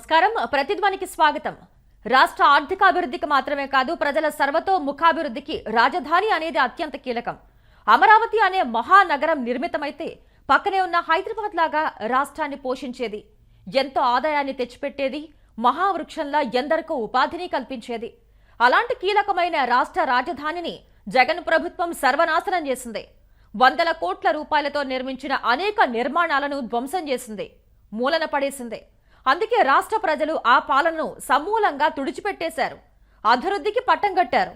నమస్కారం. ప్రతిధ్వనికి స్వాగతం. రాష్ట్ర ఆర్థికాభివృద్ధికి మాత్రమే కాదు, ప్రజల సర్వతోముఖాభివృద్ధికి రాజధాని అనేది అత్యంత కీలకం. అమరావతి అనే మహానగరం నిర్మితమైతే పక్కనే ఉన్న హైదరాబాద్ లాగా రాష్ట్రాన్ని పోషించేది, ఎంతో ఆదాయాన్ని తెచ్చిపెట్టేది, మహావృక్షంలా ఎందరికో ఉపాధిని కల్పించేది. అలాంటి కీలకమైన రాష్ట్ర రాజధానిని జగన్ ప్రభుత్వం సర్వనాశనం చేసింది. వందల కోట్ల రూపాయలతో నిర్మించిన అనేక నిర్మాణాలను ధ్వంసం చేసింది, మూలన పడేసింది. అందుకే రాష్ట్ర ప్రజలు ఆ పాలనను సమూలంగా తుడిచిపెట్టేశారు, అభివృద్ధికి పట్టం కట్టారు.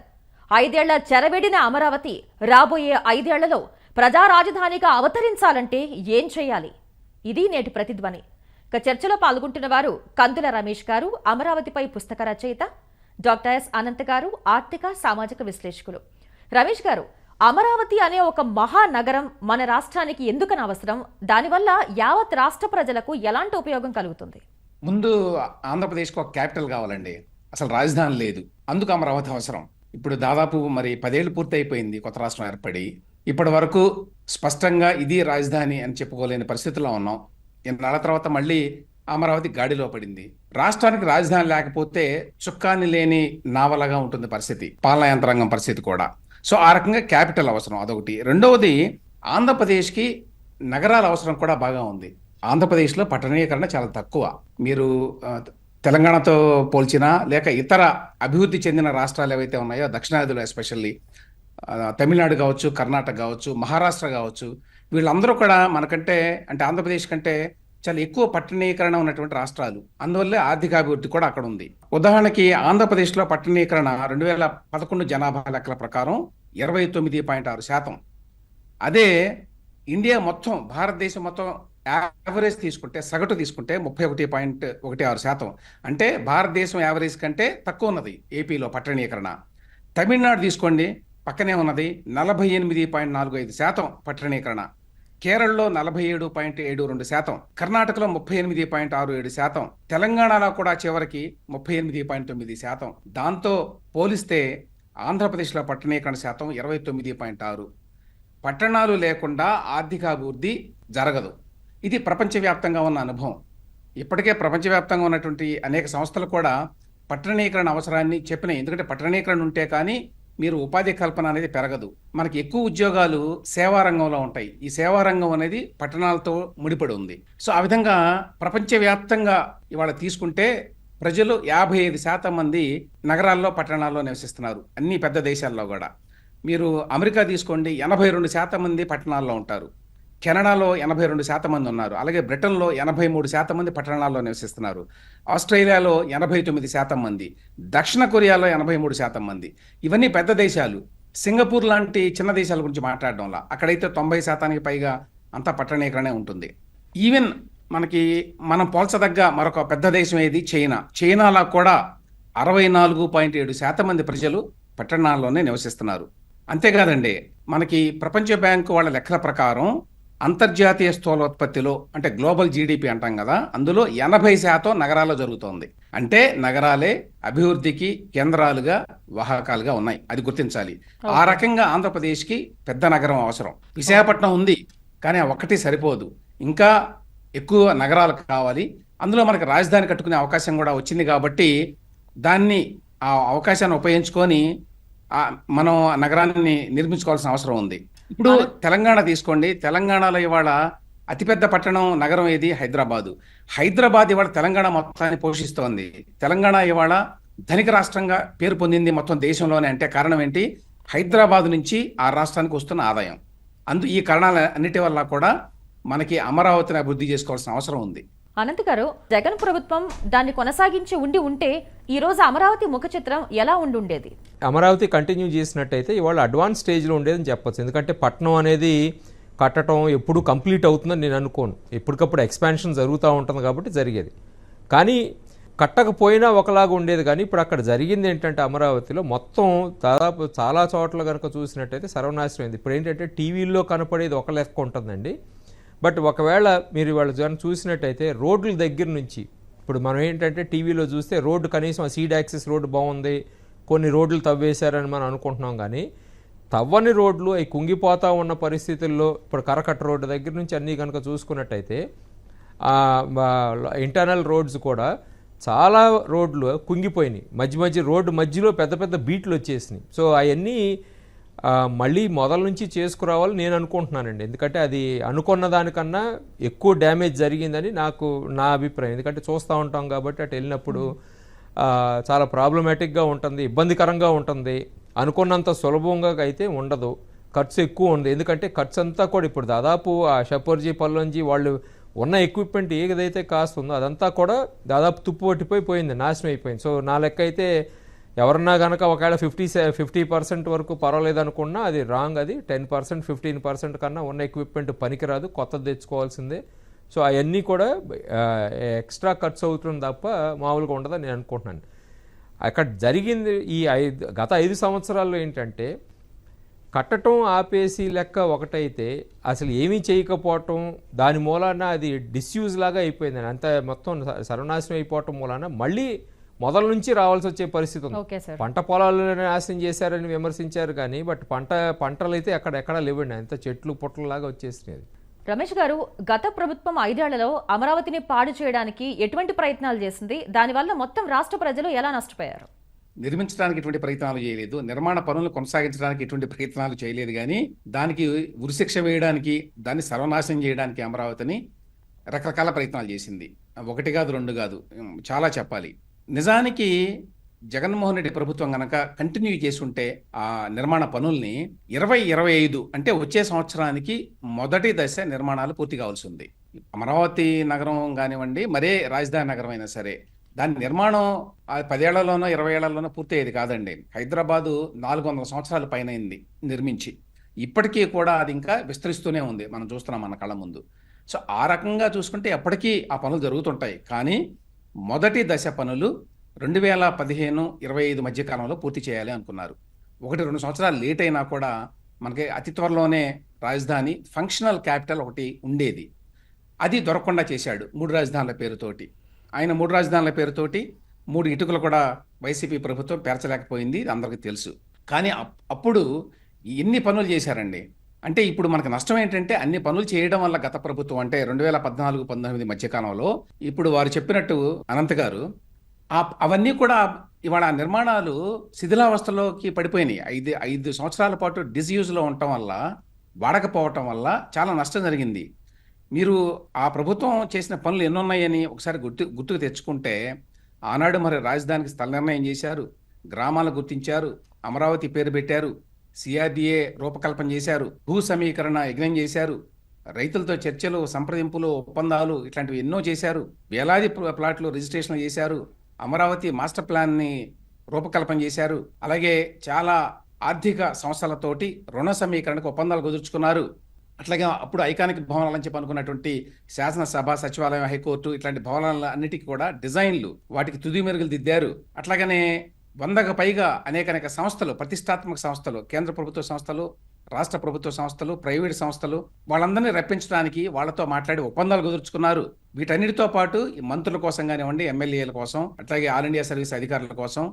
5 ఏళ్ల చెరబెడిన అమరావతి రాబోయే 5 ఏళ్లలో ప్రజా రాజధానిగా అవతరించాలంటే ఏం చేయాలి? ఇది నేటి ప్రతిధ్వని. ఇక చర్చలో పాల్గొంటున్న వారు కందుల రమేష్ గారు, అమరావతిపై పుస్తక రచయిత, డాక్టర్ ఎస్ అనంత్ గారు, ఆర్థిక సామాజిక విశ్లేషకులు. రమేష్ గారు, అమరావతి అనే ఒక మహానగరం మన రాష్ట్రానికి ఎందుకని అవసరం? దానివల్ల యావత్ రాష్ట్ర ప్రజలకు ఎలాంటి ఉపయోగం కలుగుతుంది? ముందు ఆంధ్రప్రదేశ్కి ఒక క్యాపిటల్ కావాలండి. అసలు రాజధాని లేదు, అందుకు అమరావతి అవసరం. ఇప్పుడు దాదాపు 10 ఏళ్ళు పూర్తి అయిపోయింది కొత్త రాష్ట్రం ఏర్పడి. ఇప్పటి వరకు స్పష్టంగా ఇది రాజధాని అని చెప్పుకోలేని పరిస్థితుల్లో ఉన్నాం. ఇన్నాళ్ళ తర్వాత మళ్ళీ అమరావతి గాడిలో పడింది. రాష్ట్రానికి రాజధాని లేకపోతే చుక్కాని లేని నావలగా ఉంటుంది పరిస్థితి, పాలనా యంత్రాంగం పరిస్థితి కూడా. సో ఆ రకంగా క్యాపిటల్ అవసరం, అదొకటి. రెండవది, ఆంధ్రప్రదేశ్కి నగరాల అవసరం కూడా బాగా ఉంది. ఆంధ్రప్రదేశ్లో పట్టణీకరణ చాలా తక్కువ. మీరు తెలంగాణతో పోల్చినా, లేక ఇతర అభివృద్ధి చెందిన రాష్ట్రాలు ఏవైతే ఉన్నాయో దక్షిణాదిలో, ఎస్పెషల్లీ తమిళనాడు కావచ్చు, కర్ణాటక కావచ్చు, మహారాష్ట్ర కావచ్చు, వీళ్ళందరూ కూడా మనకంటే, అంటే ఆంధ్రప్రదేశ్ కంటే చాలా ఎక్కువ పట్టణీకరణ ఉన్నటువంటి రాష్ట్రాలు. అందువల్లే ఆర్థికాభివృద్ధి కూడా అక్కడ ఉంది. ఉదాహరణకి ఆంధ్రప్రదేశ్లో పట్టణీకరణ 2011 జనాభా లెక్కల ప్రకారం 29.6%. అదే ఇండియా మొత్తం, భారతదేశం మొత్తం యావరేజ్ తీసుకుంటే, సగటు తీసుకుంటే 31.16%. అంటే భారతదేశం యావరేజ్ కంటే తక్కువ ఉన్నది ఏపీలో పట్టణీకరణ. తమిళనాడు తీసుకోండి, పక్కనే ఉన్నది, 48.45% పట్టణీకరణ. కేరళలో 47.72%, కర్ణాటకలో 38.67%, తెలంగాణలో కూడా చివరికి 38.9%. దాంతో పోలిస్తే ఆంధ్రప్రదేశ్లో పట్టణీకరణ శాతం 29.6%. పట్టణాలు లేకుండా ఆర్థికాభివృద్ధి జరగదు. ఇది ప్రపంచవ్యాప్తంగా ఉన్న అనుభవం. ఇప్పటికే ప్రపంచవ్యాప్తంగా ఉన్నటువంటి అనేక సంస్థలు కూడా పట్టణీకరణ అవసరాన్ని చెప్పినాయి. ఎందుకంటే పట్టణీకరణ ఉంటే కానీ మీరు ఉపాధి కల్పన అనేది పెరగదు. మనకి ఎక్కువ ఉద్యోగాలు సేవారంగంలో ఉంటాయి. ఈ సేవారంగం అనేది పట్టణాలతో ముడిపడి ఉంది. సో ఆ విధంగా ప్రపంచవ్యాప్తంగా ఇవాళ తీసుకుంటే ప్రజలు 55% మంది నగరాల్లో, పట్టణాల్లో నివసిస్తున్నారు, అన్ని పెద్ద దేశాల్లో కూడా. మీరు అమెరికా తీసుకోండి, 82% మంది పట్టణాల్లో ఉంటారు. కెనడాలో 82% మంది ఉన్నారు. అలాగే బ్రిటన్లో 83% మంది పట్టణాల్లో నివసిస్తున్నారు. ఆస్ట్రేలియాలో 89% మంది, దక్షిణ కొరియాలో 83% మంది. ఇవన్నీ పెద్ద దేశాలు. సింగపూర్ లాంటి చిన్న దేశాల గురించి మాట్లాడడంలా, అక్కడైతే 90%కి పైగా అంతా పట్టణీకరణే ఉంటుంది. ఈవెన్ మనం పోల్చదగ్గ మరొక పెద్ద దేశం ఏది? చైనాలో కూడా 64.7% మంది ప్రజలు పట్టణాల్లోనే నివసిస్తున్నారు. అంతేకాదండి, మనకి ప్రపంచ బ్యాంకు వాళ్ళ లెక్కల ప్రకారం అంతర్జాతీయ స్థూలోత్పత్తిలో, అంటే గ్లోబల్ జీడిపి అంటాం కదా, అందులో 80% నగరాల్లో జరుగుతోంది. అంటే నగరాలే అభివృద్ధికి కేంద్రాలుగా, వాహకాలుగా ఉన్నాయి. అది గుర్తించాలి. ఆ రకంగా ఆంధ్రప్రదేశ్కి పెద్ద నగరం అవసరం. విశాఖపట్నం ఉంది, కానీ ఒక్కటి సరిపోదు, ఇంకా ఎక్కువ నగరాలు కావాలి. అందులో మనకి రాజధాని కట్టుకునే అవకాశం కూడా వచ్చింది కాబట్టి ఆ అవకాశాన్ని ఉపయోగించుకొని మనం నగరాన్ని నిర్మించుకోవాల్సిన అవసరం ఉంది. ఇప్పుడు తెలంగాణ తీసుకోండి, తెలంగాణలో ఇవాళ అతిపెద్ద పట్టణం, నగరం ఏది? హైదరాబాద్ ఇవాళ తెలంగాణ మొత్తాన్ని పోషిస్తోంది. తెలంగాణ ఇవాళ ధనిక రాష్ట్రంగా పేరు పొందింది మొత్తం దేశంలోనే. అంటే కారణం ఏంటి? హైదరాబాద్ నుంచి ఆ రాష్ట్రానికి వస్తున్న ఆదాయం. ఈ కారణాల అన్నిటి వల్ల కూడా మనకి అమరావతిని అభివృద్ధి చేసుకోవాల్సిన అవసరం ఉంది. అనంత్ గారు, జగన్ ప్రభుత్వం దాన్ని కొనసాగించి ఉంటే ఈ రోజు అమరావతి ముఖ చిత్రం ఎలా ఉండేది? అమరావతి కంటిన్యూ చేసినట్టయితే ఇవాళ అడ్వాన్స్ స్టేజ్లో ఉండేదని చెప్పచ్చు. ఎందుకంటే పట్టణం అనేది కట్టడం ఎప్పుడు కంప్లీట్ అవుతుందని నేను అనుకోను. ఎప్పటికప్పుడు ఎక్స్పాన్షన్ జరుగుతూ ఉంటుంది కాబట్టి జరిగేది. కానీ కట్టకపోయినా ఒకలాగా ఉండేది. కానీ ఇప్పుడు అక్కడ జరిగింది ఏంటంటే అమరావతిలో మొత్తం దాదాపు చాలా చోట్ల కనుక చూసినట్టయితే సర్వనాశనం అయింది. ఇప్పుడు ఏంటంటే టీవీల్లో కనపడేది ఒక లెక్క ఉంటుందండి. బట్ ఒకవేళ మీరు వాళ్ళు చూసినట్టయితే రోడ్ల దగ్గర నుంచి, ఇప్పుడు మనం ఏంటంటే టీవీలో చూస్తే రోడ్డు కనీసం సీడ్ యాక్సెస్ రోడ్డు బాగుంది, కొన్ని రోడ్లు తవ్వేశారని మనం అనుకుంటున్నాం. కానీ తవ్వని రోడ్లు అవి కుంగిపోతూ ఉన్న పరిస్థితుల్లో ఇప్పుడు కరకట్ట రోడ్డు దగ్గర నుంచి అన్నీ కనుక చూసుకున్నట్టయితే ఇంటర్నల్ రోడ్స్ కూడా చాలా రోడ్లు కుంగిపోయినాయి, మధ్య రోడ్డు మధ్యలో పెద్ద పెద్ద బీట్లు వచ్చేసినాయి. సో అవన్నీ మళ్ళీ మొదల నుంచి చేసుకురావాలని నేను అనుకుంటున్నానండి. ఎందుకంటే అది అనుకున్న దానికన్నా ఎక్కువ డ్యామేజ్ జరిగిందని నా అభిప్రాయం. ఎందుకంటే చూస్తూ ఉంటాం కాబట్టి అటు వెళ్ళినప్పుడు చాలా ప్రాబ్లమాటిక్గా ఉంటుంది, ఇబ్బందికరంగా ఉంటుంది. అనుకున్నంత సులభంగా అయితే ఉండదు, ఖర్చు ఎక్కువ ఉంది. ఎందుకంటే ఖర్చు అంతా కూడా ఇప్పుడు దాదాపు ఆ షపర్జీ పల్లంజీ వాళ్ళు ఉన్న ఎక్విప్మెంట్ ఏదైతే కాస్ట్ ఉందో అదంతా కూడా దాదాపు తుప్పు పట్టిపోయింది, నాశనం అయిపోయింది. సో నా లెక్క అయితే ఎవరన్నా కనుక ఒకవేళ 50% వరకు పర్వాలేదు అనుకున్నా అది రాంగ్. అది 10%, 15% కన్నా ఉన్న ఎక్విప్మెంట్ పనికిరాదు, కొత్తది తెచ్చుకోవాల్సిందే. సో అవన్నీ కూడా ఎక్స్ట్రా ఖర్చు అవుతుంది తప్ప మామూలుగా ఉండదని నేను అనుకుంటున్నాను. అక్కడ జరిగింది ఈ గత 5 సంవత్సరాల్లో ఏంటంటే కట్టడం ఆపేసి లెక్క ఒకటైతే అసలు ఏమీ చేయకపోవటం, దాని మూలాన అది డిస్యూజ్ లాగా అయిపోయింది. అంత మొత్తం సర్వనాశనం అయిపోవటం మూలాన మళ్ళీ మొదల నుంచి రావాల్సి వచ్చే పరిస్థితి ఉంది. పంట పొలాలను నాశనం చేశారని విమర్శించారు కానీ బట్ పంటలు అయితే ఎక్కడా లేవండి, అంత చెట్లు పుట్టలలాగా వచ్చేసినాయి. రమేష్ గారు, గత ప్రభుత్వం 5 ఏళ్లలో అమరావతిని పాడు చేయడానికి ఎటువంటి ప్రయత్నాలు చేసింది? దానివల్ల మొత్తం రాష్ట్ర ప్రజలు ఎలా నష్టపోయారు? నిర్మించడానికి ఎటువంటి ప్రయత్నాలు చేయలేదు, నిర్మాణ పనులు కొనసాగించడానికి ఎటువంటి ప్రయత్నాలు చేయలేదు. కానీ దానికి ఉరిశిక్ష వేయడానికి, దాన్ని సర్వనాశనం చేయడానికి అమరావతిని రకరకాల ప్రయత్నాలు చేసింది. 1 కాదు 2 కాదు, చాలా చెప్పాలి. నిజానికి జగన్మోహన్ రెడ్డి ప్రభుత్వం గనక కంటిన్యూ చేసి ఉంటే ఆ నిర్మాణ పనుల్ని 2025 అంటే వచ్చే సంవత్సరానికి మొదటి దశ నిర్మాణాలు పూర్తి కావాల్సి ఉంది. అమరావతి నగరం కానివ్వండి, మరే రాజధాని నగరం అయినా సరే దాని నిర్మాణం 10 ఏళ్లలోనో 20 ఏళ్లలోనో పూర్తి అయ్యేది కాదండి. హైదరాబాదు 400 సంవత్సరాల పైన అయింది నిర్మించి, ఇప్పటికీ కూడా అది ఇంకా విస్తరిస్తూనే ఉంది, మనం చూస్తున్నాం మన కళ్ళ ముందు. సో ఆ రకంగా చూసుకుంటే ఎప్పటికీ ఆ పనులు జరుగుతుంటాయి. కానీ మొదటి దశ పనులు 2015-25 మధ్య కాలంలో పూర్తి చేయాలి అనుకున్నారు. 1-2 సంవత్సరాలు లేట్ అయినా కూడా మనకి అతి త్వరలోనే రాజధాని ఫంక్షనల్ క్యాపిటల్ ఒకటి ఉండేది, అది దొరకకుండా చేశాడు 3 రాజధానుల పేరుతోటి. ఆయన 3 రాజధానుల పేరుతోటి 3 ఇటుకలు కూడా వైసీపీ ప్రభుత్వం పేర్చలేకపోయింది, అందరికీ తెలుసు. కానీ అప్పుడు ఎన్ని పనులు చేశారండి. అంటే ఇప్పుడు మనకు నష్టం ఏంటంటే అన్ని పనులు చేయడం వల్ల గత ప్రభుత్వం అంటే 2014-19 మధ్యకాలంలో ఇప్పుడు వారు చెప్పినట్టు అనంత్ గారు అవన్నీ కూడా ఇవాళ నిర్మాణాలు శిథిలావస్థలోకి పడిపోయినాయి. 5 సంవత్సరాల పాటు డిస్యూజ్లో ఉండటం వల్ల, వాడకపోవటం వల్ల చాలా నష్టం జరిగింది. మీరు ఆ ప్రభుత్వం చేసిన పనులు ఎన్నున్నాయని ఒకసారి గుర్తుకు తెచ్చుకుంటే, ఆనాడు మరి రాజధానికి స్థల నిర్ణయం చేశారు, గ్రామాలు గుర్తించారు, అమరావతి పేరు పెట్టారు, సిఆర్డిఏ రూపకల్పన చేశారు, భూ సమీకరణ యజ్ఞం చేశారు, రైతులతో చర్చలు, సంప్రదింపులు, ఒప్పందాలు ఇట్లాంటివి ఎన్నో చేశారు, వేలాది ప్లాట్లు రిజిస్ట్రేషన్ చేశారు, అమరావతి మాస్టర్ ప్లాన్ని రూపకల్పన చేశారు. అలాగే చాలా ఆర్థిక సంస్థలతోటి రుణ సమీకరణకు ఒప్పందాలు కుదుర్చుకున్నారు. అట్లాగే అప్పుడు ఐకానిక్ భవనాలని చెప్పి అనుకున్నటువంటి శాసనసభ, సచివాలయం, హైకోర్టు ఇట్లాంటి భవనాల అన్నిటికీ కూడా డిజైన్లు, వాటికి తుది మెరుగులు దిద్దారు. అట్లాగనే 100కు పైగా అనేక సంస్థలు, ప్రతిష్టాత్మక సంస్థలు, కేంద్ర ప్రభుత్వ సంస్థలు, రాష్ట్ర ప్రభుత్వ సంస్థలు, ప్రైవేట్ సంస్థలు, వాళ్ళందరినీ రప్పించడానికి వాళ్ళతో మాట్లాడి ఒప్పందాలు కుదుర్చుకున్నారు. వీటన్నిటితో పాటు ఈ మంత్రుల కోసం కానివ్వండి, ఎమ్మెల్యేల కోసం, అట్లాగే ఆల్ ఇండియా సర్వీస్ అధికారుల కోసం,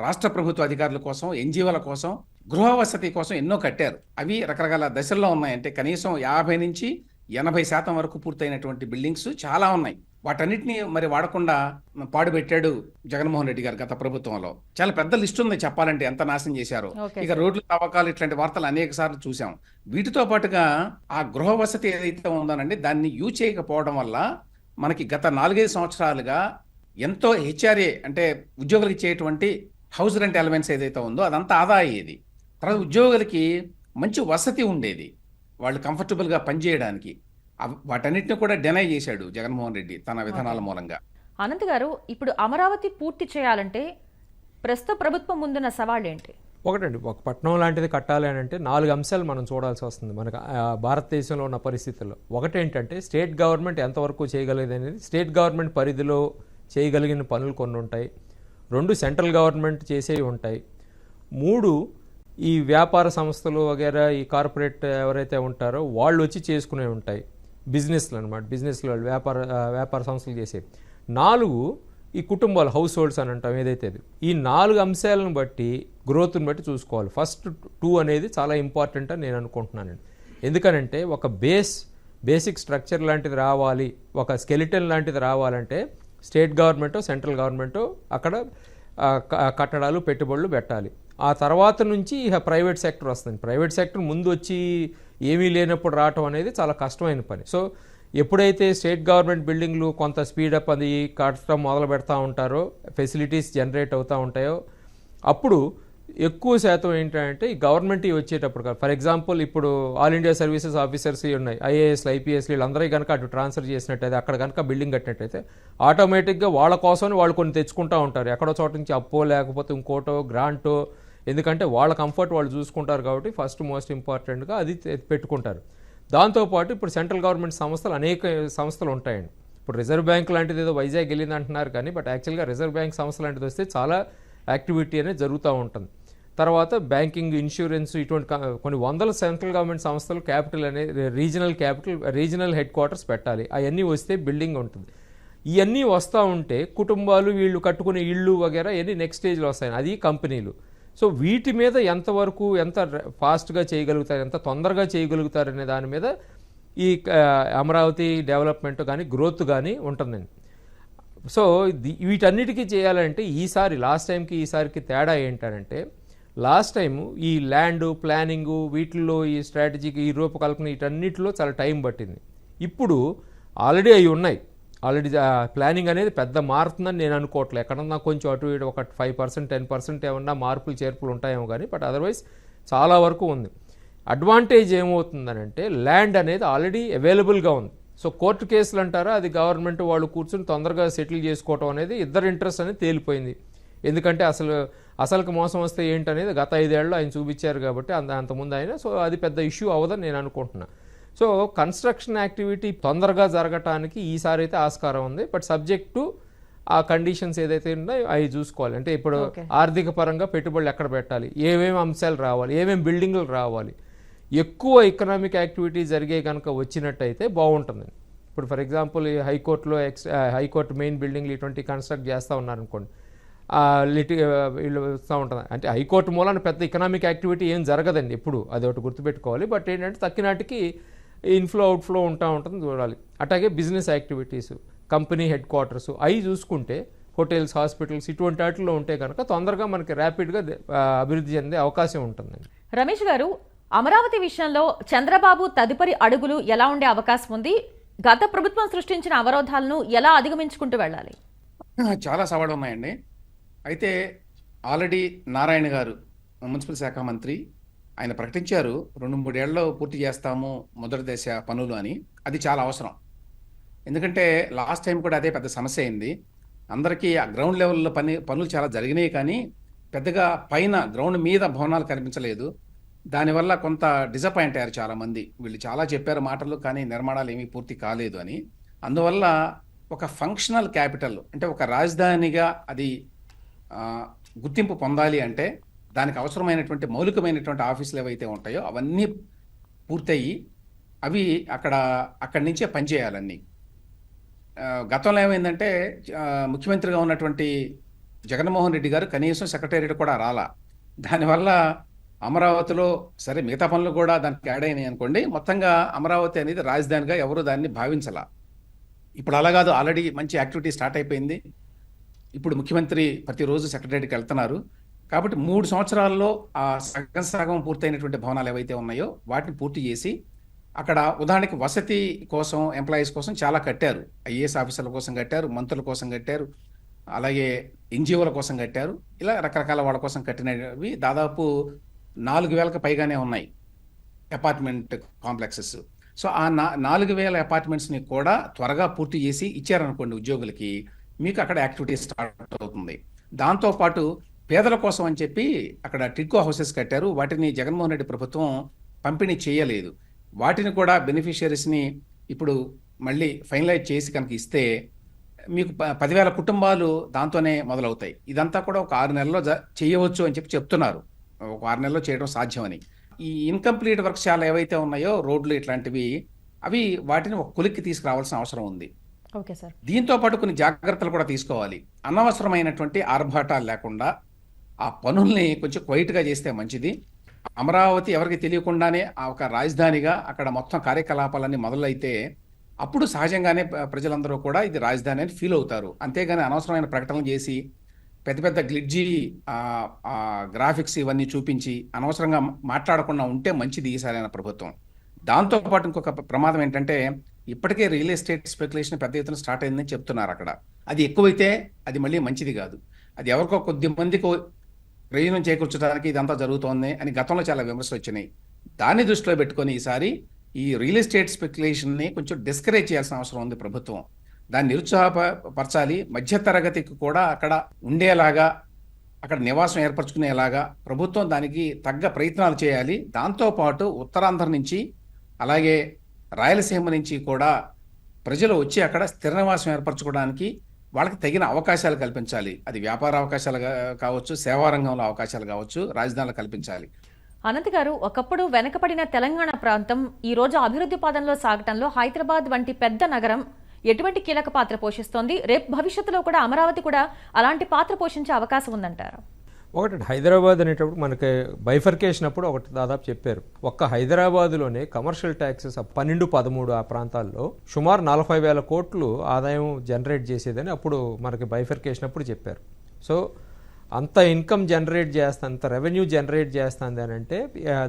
రాష్ట్ర ప్రభుత్వ అధికారుల కోసం, ఎన్జీఓల కోసం, గృహ వసతి కోసం ఎన్నో కట్టారు. అవి రకరకాల దశల్లో ఉన్నాయి. అంటే కనీసం 50-80% వరకు పూర్తయినటువంటి బిల్డింగ్స్ చాలా ఉన్నాయి. వాటన్నిటిని మరి వాడకుండా పాడుపెట్టాడు జగన్మోహన్ రెడ్డి గారు గత ప్రభుత్వంలో. చాలా పెద్ద లిస్ట్ ఉంది చెప్పాలంటే, ఎంత నాశనం చేశారో. ఇక రోడ్ల తవ్వకాలు ఇట్లాంటి వార్తలు అనేక సార్లు చూసాం. వీటితో పాటుగా ఆ గృహ వసతి ఏదైతే ఉందోనండి, దాన్ని యూజ్ చేయకపోవడం వల్ల మనకి గత 4-5 సంవత్సరాలుగా ఎంతో హెచ్ఆర్ఏ అంటే ఉద్యోగులకు ఇచ్చేటువంటి హౌస్ రెంట్ ఎలిమెంట్స్ ఏదైతే ఉందో అదంతా ఆదా అయ్యేది. తర్వాత ఉద్యోగులకి మంచి వసతి ఉండేది, వాళ్ళు కంఫర్టబుల్గా పనిచేయడానికి. వాటన్నిటిని కూడా డెనై చేశాడు జగన్మోహన్ రెడ్డి తన విధానాల మూలంగా. అనంత్ గారు, ఇప్పుడు అమరావతి పూర్తి చేయాలంటే ప్రస్తుత ప్రభుత్వం ముందున్న సవాళ్ళు ఏంటి? ఒకటండి, ఒక పట్టణం లాంటిది కట్టాలి అని అంటే 4 అంశాలు మనం చూడాల్సి వస్తుంది మనకు భారతదేశంలో ఉన్న పరిస్థితుల్లో. ఒకటేంటంటే స్టేట్ గవర్నమెంట్ ఎంతవరకు చేయగలిగేది అనేది, స్టేట్ గవర్నమెంట్ పరిధిలో చేయగలిగిన పనులు కొన్ని ఉంటాయి. 2 సెంట్రల్ గవర్నమెంట్ చేసేవి ఉంటాయి. 3 ఈ వ్యాపార సంస్థలు వగేరా, ఈ కార్పొరేట్ ఎవరైతే ఉంటారో వాళ్ళు వచ్చి చేసుకునే ఉంటాయి, బిజినెస్లు అనమాట, బిజినెస్లు వాళ్ళు వ్యాపార సంస్థలు చేసేవి. 4 ఈ కుటుంబాలు, హౌస్ హోల్డ్స్ అని అంటాం ఏదైతే. ఈ 4 అంశాలను బట్టి గ్రోత్ని బట్టి చూసుకోవాలి. ఫస్ట్ 2 అనేది చాలా ఇంపార్టెంట్ అని నేను అనుకుంటున్నానండి. ఎందుకనంటే ఒక బేసిక్ స్ట్రక్చర్ లాంటిది రావాలి, ఒక స్కెలిటన్ లాంటిది రావాలంటే స్టేట్ గవర్నమెంటో సెంట్రల్ గవర్నమెంటో అక్కడ కట్టడాలు పెట్టుబడులు పెట్టాలి. ఆ తర్వాత నుంచి ఇక ప్రైవేట్ సెక్టర్ వస్తుంది. ప్రైవేట్ సెక్టర్ ముందు వచ్చి ఏమీ లేనప్పుడు రావటం అనేది చాలా కష్టమైన పని. సో ఎప్పుడైతే స్టేట్ గవర్నమెంట్ బిల్డింగ్లు కొంత స్పీడప్ అది కట్టడం మొదలు పెడతా ఉంటారో, ఫెసిలిటీస్ జనరేట్ అవుతూ ఉంటాయో, అప్పుడు ఎక్కువ శాతం ఏంటంటే ఈ గవర్నమెంట్ వచ్చేటప్పుడు, ఫర్ ఎగ్జాంపుల్ ఇప్పుడు ఆల్ ఇండియా సర్వీసెస్ ఆఫీసర్స్ ఉన్నాయి, ఐఏఎస్లు ఐపీఎస్లు, వీళ్ళందరికీ కనుక అటు ట్రాన్స్ఫర్ చేసినట్టయితే, అక్కడ కనుక బిల్డింగ్ కట్టినట్టయితే ఆటోమేటిక్గా వాళ్ళ కోసం వాళ్ళు కొన్ని తెచ్చుకుంటూ ఉంటారు. ఎక్కడో చోట నుంచి అప్పో లేకపోతే ఇంకోటో గ్రాంటో, ఎందుకంటే వాళ్ళ కంఫర్ట్ వాళ్ళు చూసుకుంటారు కాబట్టి ఫస్ట్ మోస్ట్ ఇంపార్టెంట్గా అది పెట్టుకుంటారు. దాంతోపాటు ఇప్పుడు సెంట్రల్ గవర్నమెంట్ సంస్థలు అనేక సంస్థలు ఉంటాయండి. ఇప్పుడు రిజర్వ్ బ్యాంక్ లాంటిది ఏదో వైజాగ్ వెళ్ళింది అంటున్నారు కానీ, బట్ యాక్చువల్గా రిజర్వ్ బ్యాంక్ సంస్థ లాంటిది వస్తే చాలా యాక్టివిటీ అనేది జరుగుతూ ఉంటుంది. తర్వాత బ్యాంకింగ్, ఇన్సూరెన్స్, ఇటువంటి కొన్ని వందల సెంట్రల్ గవర్నమెంట్ సంస్థలు క్యాపిటల్ అనేది రీజనల్ హెడ్ క్వార్టర్స్ పెట్టాలి. అవన్నీ వస్తే బిల్డింగ్ ఉంటుంది. ఇవన్నీ వస్తూ ఉంటే కుటుంబాలు వీళ్ళు కట్టుకునే ఇళ్ళు వగేరా ఇవన్నీ నెక్స్ట్ స్టేజ్లో వస్తాయి, అది కంపెనీలు. సో వీటి మీద ఎంతవరకు ఎంత ఫాస్ట్గా చేయగలుగుతారు, ఎంత తొందరగా చేయగలుగుతారు అనే దాని మీద ఈ అమరావతి డెవలప్మెంట్ కానీ గ్రోత్ కానీ ఉంటుందండి. సో వీటన్నిటికీ చేయాలంటే ఈసారి లాస్ట్ టైంకి ఈసారికి తేడా ఏంటంటే, లాస్ట్ టైము ఈ ల్యాండ్ ప్లానింగు వీటిల్లో ఈ స్ట్రాటజీకి ఈ రూపకల్పన వీటన్నిటిలో చాలా టైం పట్టింది. ఇప్పుడు ఆల్రెడీ అవి ఉన్నాయి. ఆల్రెడీ ప్లానింగ్ అనేది పెద్ద మారుతుందని నేను అనుకోవట్లేదు. ఎక్కడన్నా కొంచెం అటు ఇటు ఒక 5% 10% ఏమన్నా మార్పులు చేర్పులు ఉంటాయేమో కానీ, బట్ అదర్వైజ్ చాలా వరకు ఉంది. అడ్వాంటేజ్ ఏమవుతుందనంటే ల్యాండ్ అనేది ఆల్రెడీ అవైలబుల్గా ఉంది. సో కోర్టు కేసులు అంటారా, అది గవర్నమెంట్ వాళ్ళు కూర్చొని తొందరగా సెటిల్ చేసుకోవటం అనేది ఇద్దరు ఇంట్రెస్ట్ అనేది తేలిపోయింది. ఎందుకంటే అసలుకి మోసం వస్తే ఏంటనేది గత 5 ఏళ్ళు ఆయన చూపించారు కాబట్టి అంతకుముందు ఆయన. సో అది పెద్ద ఇష్యూ అవ్వదని నేను అనుకుంటున్నా. సో కన్స్ట్రక్షన్ యాక్టివిటీ తొందరగా జరగటానికి ఈసారి అయితే ఆస్కారం ఉంది. బట్ సబ్జెక్ట్ టు ఆ కండిషన్స్ ఏదైతే ఉన్నాయో అవి చూసుకోవాలి. అంటే ఇప్పుడు ఆర్థిక పరంగా పెట్టుబడులు ఎక్కడ పెట్టాలి, ఏమేమి అంశాలు రావాలి, ఏమేమి బిల్డింగ్లు రావాలి, ఎక్కువ ఎకనామిక్ యాక్టివిటీ జరిగే కనుక వచ్చినట్టయితే బాగుంటుంది. ఇప్పుడు ఫర్ ఎగ్జాంపుల్ ఈ హైకోర్టు మెయిన్ బిల్డింగ్లు ఇటువంటి కన్స్ట్రక్ట్ చేస్తూ ఉన్నారనుకోండి, వీళ్ళు వస్తూ ఉంటుంది. అంటే హైకోర్టు మూలాన పెద్ద ఎకనామిక్ యాక్టివిటీ ఏం జరగదండి ఎప్పుడు, అది ఒకటి గుర్తుపెట్టుకోవాలి. బట్ ఏంటంటే తక్కినాటికి ఇన్ఫ్లో అవుట్ఫ్లో ఉంటుంది చూడాలి. అట్లాగే business activities, company head quarters అవి చూసుకుంటే, హోటల్స్, హాస్పిటల్స్ ఇటువంటి వాటిల్లో ఉంటే కనుక తొందరగా మనకి ర్యాపిడ్గా అభివృద్ధి చెందే అవకాశం ఉంటుందండి. రమేష్ గారు, అమరావతి విషయంలో చంద్రబాబు తదుపరి అడుగులు ఎలా ఉండే అవకాశం ఉంది? గత ప్రభుత్వం సృష్టించిన అవరోధాలను ఎలా అధిగమించుకుంటూ వెళ్ళాలి? చాలా సవాళ్ళు ఉన్నాయండి. అయితే ఆల్రెడీ నారాయణ గారు మున్సిపల్ శాఖ మంత్రి, ఆయన ప్రకటించారు 2-3 ఏళ్లలో పూర్తి చేస్తాము మొదటి దశ పనులు అని. అది చాలా అవసరం. ఎందుకంటే లాస్ట్ టైం కూడా అదే పెద్ద సమస్య అయింది. అందరికీ ఆ గ్రౌండ్ లెవెల్లో పనులు చాలా జరిగినాయి కానీ పెద్దగా పైన గ్రౌండ్ మీద భవనాలు కనిపించలేదు. దానివల్ల కొంత డిసప్పాయింట్ అయ్యారు చాలామంది. వీళ్ళు చాలా చెప్పారు మాటలు, కానీ నిర్మాణాలు ఏమీ పూర్తి కాలేదు అని. అందువల్ల ఒక ఫంక్షనల్ క్యాపిటల్, అంటే ఒక రాజధానిగా అది గుర్తింపు పొందాలి అంటే దానికి అవసరమైనటువంటి మౌలికమైనటువంటి ఆఫీసులు ఏవైతే ఉంటాయో అవన్నీ పూర్తయి అవి అక్కడి నుంచే పనిచేయాలన్నీ. గతంలో ఏమైందంటే ముఖ్యమంత్రిగా ఉన్నటువంటి జగన్మోహన్ రెడ్డి గారు కనీసం సెక్రటేరియట్ కూడా రాలా. దానివల్ల అమరావతిలో సరే మిగతా పనులు కూడా దానికి యాడ్ అయినాయి అనుకోండి, మొత్తంగా అమరావతి అనేది రాజధానిగా ఎవరు దాన్ని భావించాల. ఇప్పుడు అలా కాదు, ఆల్రెడీ మంచి యాక్టివిటీ స్టార్ట్ అయిపోయింది. ఇప్పుడు ముఖ్యమంత్రి ప్రతిరోజు సెక్రటేరియట్కి వెళ్తున్నారు. కాబట్టి 3 సంవత్సరాల్లో ఆ సగం పూర్తయినటువంటి భవనాలు ఏవైతే ఉన్నాయో వాటిని పూర్తి చేసి అక్కడ ఉదాహరణకి వసతి కోసం, ఎంప్లాయీస్ కోసం చాలా కట్టారు. ఐఏఎస్ ఆఫీసర్ల కోసం కట్టారు, మంత్రుల కోసం కట్టారు, అలాగే ఎన్జిఓల కోసం కట్టారు. ఇలా రకరకాల వాళ్ళ కోసం కట్టినవి దాదాపు 4,000కి పైగానే ఉన్నాయి అపార్ట్మెంట్ కాంప్లెక్సెస్. సో ఆ 4,000 అపార్ట్మెంట్స్ని కూడా త్వరగా పూర్తి చేసి ఇచ్చారనుకోండి ఉద్యోగులకి, మీకు అక్కడ యాక్టివిటీ స్టార్ట్ అవుతుంది. దాంతోపాటు పేదల కోసం అని చెప్పి అక్కడ టిడ్కో హౌసెస్ కట్టారు. వాటిని జగన్మోహన్ రెడ్డి ప్రభుత్వం పంపిణీ చేయలేదు. వాటిని కూడా బెనిఫిషియరీస్ని ఇప్పుడు మళ్ళీ ఫైనలైజ్ చేసి కనుక ఇస్తే మీకు 10,000 కుటుంబాలు దాంతోనే మొదలవుతాయి. ఇదంతా కూడా ఒక 6 నెలల్లో చేయవచ్చు అని చెప్తున్నారు. ఒక 6 నెలల్లో చేయడం సాధ్యమని. ఈ ఇన్కంప్లీట్ వర్క్స్ చాలా ఏవైతే ఉన్నాయో, రోడ్లు ఇట్లాంటివి, అవి వాటిని ఒక కొలిక్కి తీసుకురావాల్సిన అవసరం ఉంది. Okay sir. దీంతో పాటు కొన్ని జాగ్రత్తలు కూడా తీసుకోవాలి. అనవసరమైనటువంటి ఆర్భాటాలు లేకుండా ఆ పనుల్ని కొంచెం క్వైట్గా చేస్తే మంచిది. అమరావతి ఎవరికి తెలియకుండానే ఒక రాజధానిగా అక్కడ మొత్తం కార్యకలాపాలన్నీ మొదలైతే అప్పుడు సహజంగానే ప్రజలందరూ కూడా ఇది రాజధాని అని ఫీల్ అవుతారు. అంతేగాని అనవసరమైన ప్రకటనలు చేసి పెద్ద పెద్ద గ్లిడ్జీ గ్రాఫిక్స్ ఇవన్నీ చూపించి అనవసరంగా మాట్లాడకుండా ఉంటే మంచిది ఈసారైన ప్రభుత్వం. దాంతోపాటు ఇంకొక ప్రమాదం ఏంటంటే ఇప్పటికే రియల్ ఎస్టేట్ స్పెక్యులేషన్ పెద్ద ఎత్తున స్టార్ట్ అయిందని చెప్తున్నారు అక్కడ. అది ఎక్కువైతే అది మళ్ళీ మంచిది కాదు. అది ఎవరికో కొద్ది మందికి ప్రయోజనం చేకూర్చడానికి ఇదంతా జరుగుతోంది అని గతంలో చాలా విమర్శలు వచ్చినాయి. దాన్ని దృష్టిలో పెట్టుకొని ఈసారి ఈ రియల్ ఎస్టేట్ స్పెక్యులేషన్ని కొంచెం డిస్కరేజ్ చేయాల్సిన అవసరం ఉంది ప్రభుత్వం. దాన్ని నిరుత్సాహపరచాలి. మధ్యతరగతికి కూడా అక్కడ ఉండేలాగా, అక్కడ నివాసం ఏర్పరచుకునేలాగా ప్రభుత్వం దానికి తగ్గ ప్రయత్నాలు చేయాలి. దాంతోపాటు ఉత్తరాంధ్ర నుంచి అలాగే రాయలసీమ నుంచి కూడా ప్రజలు వచ్చి అక్కడ స్థిర నివాసం ఏర్పరచుకోవడానికి వాళ్ళకి తగిన అవకాశాలు కల్పించాలి. అది వ్యాపార అవకాశాలు కావచ్చు, సేవా రంగంలో అవకాశాలు కావచ్చు, రాజధానులు కల్పించాలి. అనంత్ గారు, ఒకప్పుడు వెనకబడిన తెలంగాణ ప్రాంతం ఈ రోజు అభివృద్ధి పదంలో సాగటంలో హైదరాబాద్ వంటి పెద్ద నగరం ఎటువంటి కీలక పాత్ర పోషిస్తోంది? రేపు భవిష్యత్తులో కూడా అమరావతి కూడా అలాంటి పాత్ర పోషించే అవకాశం ఉందంటారు? ఒకటి హైదరాబాద్ అనేటప్పుడు మనకి బైఫర్కేషన్ అప్పుడు ఒకటి దాదాపు చెప్పారు. ఒక్క హైదరాబాదులోనే కమర్షియల్ ట్యాక్సెస్ 12-13 ఆ ప్రాంతాల్లో సుమారు 40,000 కోట్లు ఆదాయం జనరేట్ చేసేదని అప్పుడు మనకి బైఫర్కేషన్ అప్పుడు చెప్పారు. సో అంత ఇన్కమ్ జనరేట్ చేస్తుంది, అంత రెవెన్యూ జనరేట్ చేస్తుంది అని అంటే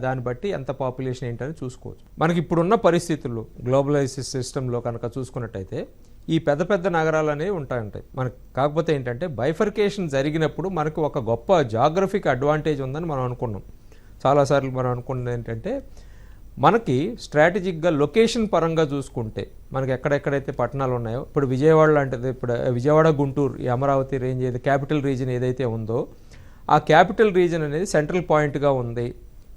దాన్ని బట్టి ఎంత పాపులేషన్ ఏంటని చూసుకోవచ్చు. మనకి ఇప్పుడున్న పరిస్థితుల్లో గ్లోబలైజ్డ్ సిస్టంలో కనుక చూసుకున్నట్టయితే ఈ పెద్ద పెద్ద నగరాలు అనేవి ఉంటాయి. మనకు కాకపోతే ఏంటంటే బైఫర్కేషన్ జరిగినప్పుడు మనకు ఒక గొప్ప జాగ్రఫిక్ అడ్వాంటేజ్ ఉందని మనం అనుకున్నాం. చాలాసార్లు మనం అనుకున్నది ఏంటంటే మనకి స్ట్రాటజిక్గా లొకేషన్ పరంగా చూసుకుంటే మనకి ఎక్కడెక్కడైతే పట్టణాలు ఉన్నాయో, ఇప్పుడు విజయవాడ లాంటిది, ఇప్పుడు విజయవాడ గుంటూరు ఈ అమరావతి రేంజ్ ఏది క్యాపిటల్ రీజన్ ఏదైతే ఉందో ఆ క్యాపిటల్ రీజన్ అనేది సెంట్రల్ పాయింట్గా ఉంది.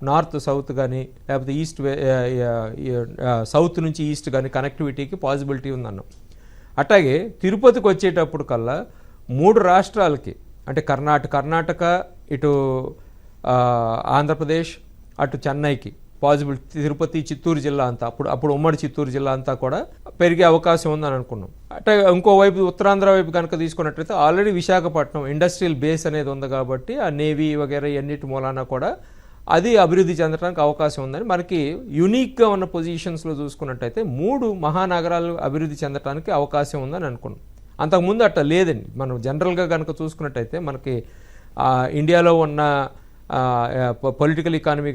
నార్త్ సౌత్ కానీ లేకపోతే ఈస్ట్ సౌత్ నుంచి ఈస్ట్ కానీ కనెక్టివిటీకి పాసిబిలిటీ ఉందన్నాం. అట్లాగే తిరుపతికి వచ్చేటప్పుడు కల్లా 3 రాష్ట్రాలకి అంటే కర్ణాటక ఇటు ఆంధ్రప్రదేశ్ అటు చెన్నైకి పాసిబుల్, తిరుపతి చిత్తూరు జిల్లా అంతా అప్పుడు ఉమ్మడి చిత్తూరు జిల్లా అంతా కూడా పెరిగే అవకాశం ఉందని అనుకున్నాం. అంటే ఇంకోవైపు ఉత్తరాంధ్ర వైపు కనుక తీసుకున్నట్లయితే ఆల్రెడీ విశాఖపట్నం ఇండస్ట్రియల్ బేస్ అనేది ఉంది కాబట్టి ఆ నేవీ వగేరా ఎన్నిటి మూలాన కూడా అది అభివృద్ధి చెందడానికి అవకాశం ఉందని మనకి యూనిక్గా ఉన్న పొజిషన్స్లో చూసుకున్నట్టయితే 3 మహానగరాలు అభివృద్ధి చెందడానికి అవకాశం ఉందని అనుకున్నాం. అంతకుముందు అట్లా లేదండి. మనం జనరల్గా కనుక చూసుకున్నట్టయితే మనకి ఇండియాలో ఉన్న పొలిటికల్ ఎకానమీ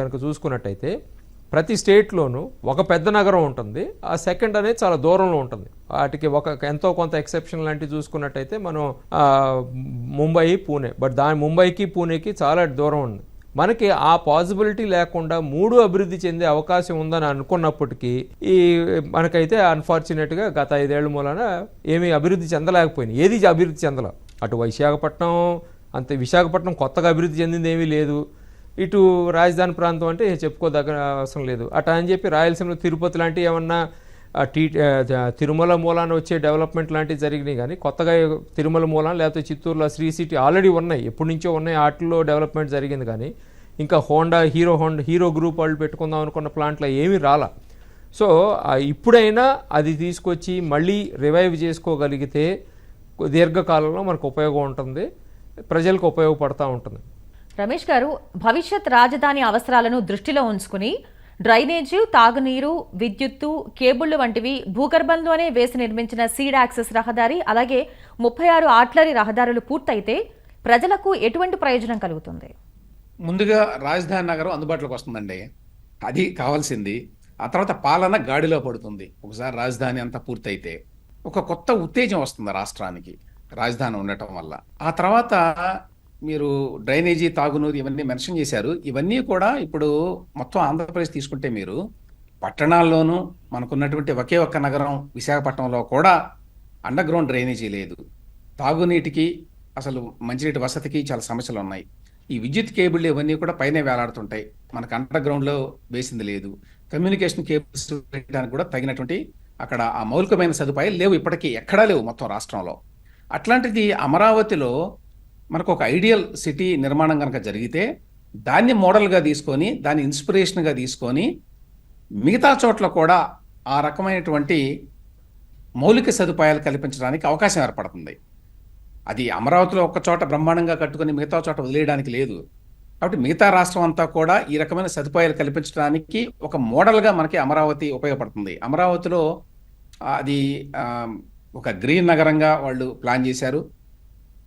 కనుక చూసుకున్నట్టయితే ప్రతి స్టేట్లోనూ ఒక పెద్ద నగరం ఉంటుంది, ఆ సెకండ్ అనేది చాలా దూరంలో ఉంటుంది. వాటికి ఎంతో కొంత ఎక్సెప్షన్ లాంటివి చూసుకున్నట్టయితే మనం ముంబై, పూణే, బట్ ముంబైకి పూణేకి చాలా దూరం ఉంది. మనకి ఆ పాసిబిలిటీ లేకుండా 3 అభివృద్ధి చెందే అవకాశం ఉందని అనుకున్నప్పటికీ మనకైతే అన్ఫార్చునేట్గా గత 5 ఏళ్ల మూలన ఏమీ అభివృద్ధి చెందలేకపోయింది. ఏది అభివృద్ధి చెందలే. అటు విశాఖపట్నం కొత్తగా అభివృద్ధి చెందింది ఏమీ లేదు. ఇటు రాజధాని ప్రాంతం అంటే చెప్పుకోదగ్గ అవసరం లేదు. అటు అని చెప్పి రాయలసీమలో తిరుపతి లాంటివి ఏమన్నా తిరుమల మూలాన వచ్చే డెవలప్మెంట్ లాంటివి జరిగినాయి, కానీ కొత్తగా తిరుమల మూలాన లేకపోతే చిత్తూరులో శ్రీ సిటీ ఆల్రెడీ ఉన్నాయి, ఎప్పటి నుంచో ఉన్నాయి, వాటిల్లో డెవలప్మెంట్ జరిగింది. కానీ ఇంకా హీరో గ్రూప్ వాళ్ళు పెట్టుకుందాం అనుకున్న ప్లాంట్లో ఏమీ రాలా. సో ఇప్పుడైనా అది తీసుకొచ్చి మళ్ళీ రివైవ్ చేసుకోగలిగితే దీర్ఘకాలంలో మనకు ఉపయోగం ఉంటుంది, ప్రజలకు ఉపయోగపడతా ఉంటుంది. రమేష్ గారు, భవిష్యత్ రాజధాని అవసరాలను దృష్టిలో ఉంచుకుని డ్రైనేజీ, తాగునీరు, విద్యుత్తు, కేబుళ్లు వంటివి భూగర్భంలోనే వేసి నిర్మించిన సీడ్ యాక్సెస్ రహదారి, అలాగే 36 ఆర్టిలరీ రహదారులు పూర్తయితే ప్రజలకు ఎటువంటి ప్రయోజనం కలుగుతుంది? ముందుగా రాజధాని నగరం అందుబాటులోకి వస్తుందండి, అది కావాల్సింది. ఆ తర్వాత పాలన గాడిలో పడుతుంది. ఒకసారి రాజధాని అంతా పూర్తయితే ఒక కొత్త ఉత్తేజం వస్తుంది రాష్ట్రానికి రాజధాని ఉండటం వల్ల. ఆ తర్వాత మీరు డ్రైనేజీ, తాగునీరు ఇవన్నీ మెన్షన్ చేశారు. ఇవన్నీ కూడా ఇప్పుడు మొత్తం ఆంధ్రప్రదేశ్ తీసుకుంటే మీరు పట్టణాల్లోనూ మనకున్నటువంటి ఒకే ఒక్క నగరం విశాఖపట్నంలో కూడా అండర్ గ్రౌండ్ డ్రైనేజీ లేదు. తాగునీటికి, అసలు మంచినీటి వసతికి చాలా సమస్యలు ఉన్నాయి. ఈ విద్యుత్ కేబుల్ ఇవన్నీ కూడా పైనే వేలాడుతుంటాయి, మనకు అండర్ గ్రౌండ్లో వేసింది లేదు. కమ్యూనికేషన్ కేబుల్స్ వేయడానికి కూడా తగినటువంటి అక్కడ ఆ మౌలికమైన సదుపాయాలు లేవు, ఇప్పటికీ ఎక్కడా లేవు మొత్తం రాష్ట్రంలో. అట్లాంటిది అమరావతిలో మనకు ఒక ఐడియల్ సిటీ నిర్మాణం కనుక జరిగితే దాన్ని మోడల్గా తీసుకొని, దాన్ని ఇన్స్పిరేషన్గా తీసుకొని మిగతా చోట్ల కూడా ఆ రకమైనటువంటి మౌలిక సదుపాయాలు కల్పించడానికి అవకాశం ఏర్పడుతుంది. అది అమరావతిలో ఒక చోట బ్రహ్మాండంగా కట్టుకొని మిగతా చోట వదిలేయడానికి లేదు. కాబట్టి మిగతా రాష్ట్రం అంతా కూడా ఈ రకమైన సదుపాయాలు కల్పించడానికి ఒక మోడల్గా మనకి అమరావతి ఉపయోగపడుతుంది. అమరావతిలో అది ఆ, ఒక గ్రీన్ నగరంగా వాళ్ళు ప్లాన్ చేశారు.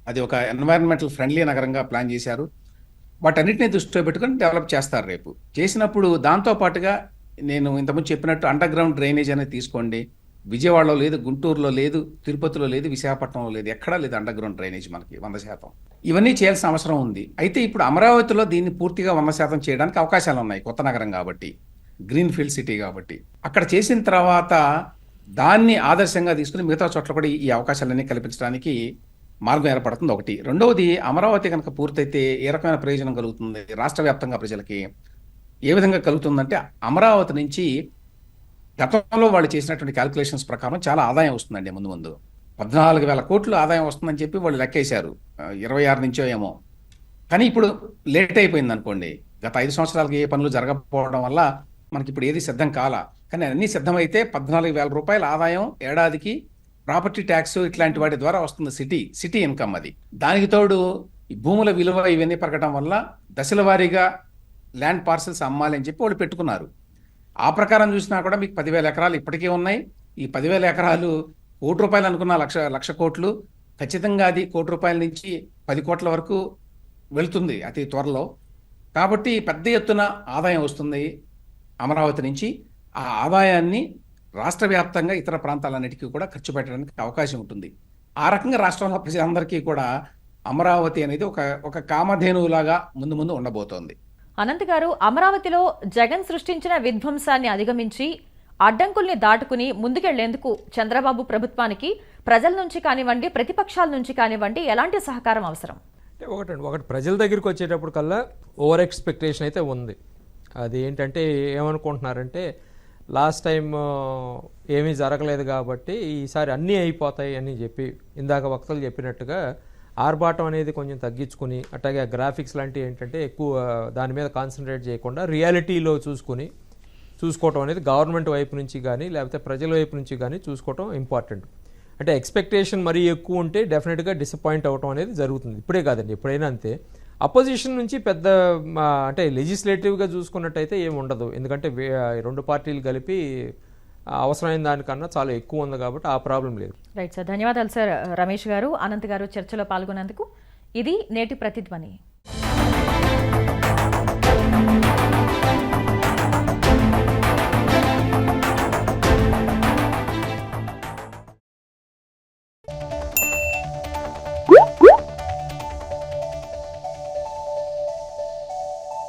అది ఒక ఎన్వైరన్మెంటల్ ఫ్రెండ్లీ నగరంగా ప్లాన్ చేశారు. వాటన్నిటిని దృష్టిలో పెట్టుకొని డెవలప్ చేస్తారు రేపు. చేసినప్పుడు దాంతో పాటుగా నేను ఇంతకుముందు చెప్పినట్టు అండర్ గ్రౌండ్ డ్రైనేజ్ అనేది తీసుకోండి. విజయవాడలో లేదు, గుంటూరులో లేదు, తిరుపతిలో లేదు, విశాఖపట్నంలో లేదు, ఎక్కడా లేదు అండర్ గ్రౌండ్ డ్రైనేజ్ మనకి 100%. ఇవన్నీ చేయాల్సిన అవసరం ఉంది. అయితే ఇప్పుడు అమరావతిలో దీన్ని పూర్తిగా 100% చేయడానికి అవకాశాలు ఉన్నాయి, కొత్త నగరం కాబట్టి, గ్రీన్ ఫీల్డ్ సిటీ కాబట్టి. అక్కడ చేసిన తర్వాత దాన్ని ఆదర్శంగా తీసుకుని మిగతా చోట్ల కూడా ఈ అవకాశాలన్నీ కల్పించడానికి మార్గం ఏర్పడుతుంది ఒకటి. రెండవది, అమరావతి కనుక పూర్తయితే ఏ రకమైన ప్రయోజనం కలుగుతుంది రాష్ట్ర వ్యాప్తంగా ప్రజలకి, ఏ విధంగా కలుగుతుందంటే అమరావతి నుంచి గతంలో వాళ్ళు చేసినటువంటి క్యాల్కులేషన్స్ ప్రకారం చాలా ఆదాయం వస్తుందండి. ముందు 14,000 కోట్లు ఆదాయం వస్తుందని చెప్పి వాళ్ళు లెక్కేశారు, 26 నుంచో ఏమో. కానీ ఇప్పుడు లేట్ అయిపోయింది అనుకోండి. గత 5 సంవత్సరాలకి ఏ పనులు జరగకపోవడం వల్ల మనకి ఇప్పుడు ఏది సిద్ధం కాల. కానీ అన్ని సిద్ధమైతే 14,000 రూపాయల ఆదాయం ఏడాదికి ప్రాపర్టీ ట్యాక్స్ ఇట్లాంటి వాటి ద్వారా వస్తుంది, సిటీ ఇన్కమ్ అది. దానికి తోడు ఈ భూముల విలువ ఇవన్నీ పెరగడం వల్ల దశల వారీగా ల్యాండ్ పార్సల్స్ అమ్మాలి అని చెప్పి వాళ్ళు పెట్టుకున్నారు. ఆ ప్రకారం చూసినా కూడా మీకు 10,000 ఎకరాలు ఇప్పటికే ఉన్నాయి. ఈ 10,000 ఎకరాలు ₹1 కోటి అనుకున్న లక్ష కోట్లు, ఖచ్చితంగా అది ₹1 కోటి నుంచి 10 కోట్ల వరకు వెళ్తుంది అతి త్వరలో. కాబట్టి పెద్ద ఎత్తున ఆదాయం వస్తుంది అమరావతి నుంచి. ఆ ఆదాయాన్ని రాష్ట్ర వ్యాప్తంగా ఇతర ప్రాంతాలన్నిటికీ కూడా ఖర్చు పెట్టడానికి అవకాశం ఉంటుంది. ఆ రకంగా రాష్ట్రంలో ప్రజలందరికీ కూడా అమరావతి అనేది ఒక కామధేనువులాగా ముందు ఉండబోతోంది. అనంత్ గారు, అమరావతిలో జగన్ సృష్టించిన విధ్వంసాన్ని అధిగమించి అడ్డంకుల్ని దాటుకుని ముందుకెళ్లేందుకు చంద్రబాబు ప్రభుత్వానికి ప్రజల నుంచి కానివ్వండి, ప్రతిపక్షాల నుంచి కానివ్వండి, ఎలాంటి సహకారం అవసరం? అంటే ఒకటి ప్రజల దగ్గరికి వచ్చేటప్పుడు కల్లా ఓవర్ ఎక్స్పెక్టేషన్ అయితే ఉంది. అది ఏంటంటే ఏమనుకుంటున్నారంటే లాస్ట్ టైం ఏమీ జరగలేదు కాబట్టి ఈసారి అన్నీ అయిపోతాయి అని చెప్పి, ఇందాక వక్తలు చెప్పినట్టుగా ఆర్భాటం అనేది కొంచెం తగ్గించుకుని, అట్లాగే గ్రాఫిక్స్ లాంటివి ఏంటంటే ఎక్కువ దాని మీద కాన్సన్ట్రేట్ చేయకుండా రియాలిటీలో చూసుకోవటం అనేది గవర్నమెంట్ వైపు నుంచి కానీ లేకపోతే ప్రజల వైపు నుంచి కానీ చూసుకోవటం ఇంపార్టెంట్. అంటే ఎక్స్పెక్టేషన్ మరీ ఎక్కువ ఉంటే డెఫినెట్గా డిసప్పాయింట్ అవ్వటం అనేది జరుగుతుంది. ఇప్పుడే కాదండి, ఎప్పుడైనా అంతే. అపోజిషన్ నుంచి పెద్ద అంటే లెజిస్లేటివ్గా చూసుకున్నట్టయితే ఏమి ఉండదు, ఎందుకంటే 2 పార్టీలు కలిపి అవసరమైన దానికన్నా చాలా ఎక్కువ ఉంది కాబట్టి ఆ ప్రాబ్లం లేదు. రైట్ సార్, ధన్యవాదాలు సార్. రమేష్ గారు, అనంత్ గారు చర్చలో పాల్గొన్నందుకు. ఇది నేటి ప్రతిధ్వని.